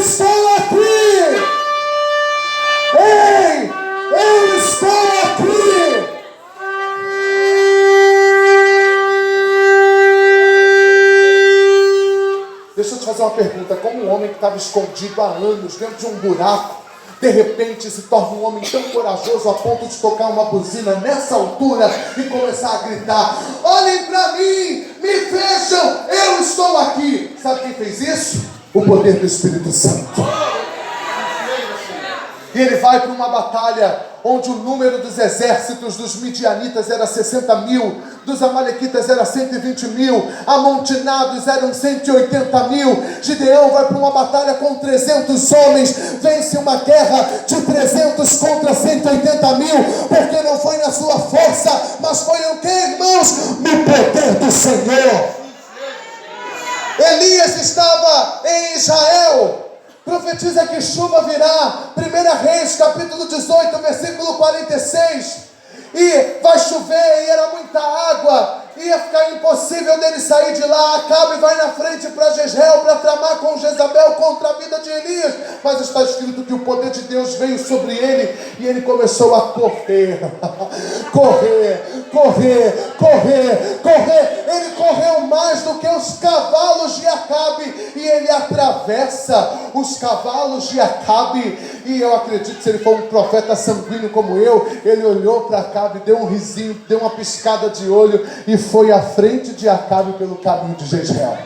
estou aqui! Ei, eu estou aqui! Deixa eu te fazer uma pergunta. Como um homem que estava escondido há anos dentro de um buraco, de repente se torna um homem tão corajoso a ponto de tocar uma buzina nessa altura e começar a gritar: olhem para mim, me vejam, eu estou aqui. Sabe quem fez isso? O poder do Espírito Santo. E ele vai para uma batalha onde o número dos exércitos dos midianitas era 60 mil, dos amalequitas era 120 mil, amontinados eram 180 mil. Gideão vai para uma batalha com 300 homens, vence uma guerra de 300 contra 180 mil, porque não foi na sua força, mas foi o que, irmãos? No poder do Senhor. Elias estava em Israel. Profetiza que chuva virá. 1 Reis, capítulo 18, versículo 46. E vai chover, e era muita água, ia ficar impossível dele sair de lá. Acabe vai na frente para Jezreel para tramar com Jezabel contra a vida de Elias. Mas está escrito que o poder de Deus veio sobre ele e ele começou a correr. Correr. Ele correu mais do que os cavalos de Acabe e ele atravessa os cavalos de Acabe. E eu acredito que se ele for um profeta sanguíneo como eu, ele olhou para Acabe, deu um risinho, deu uma piscada de olho e foi à frente de Acabe pelo caminho de Jezreel.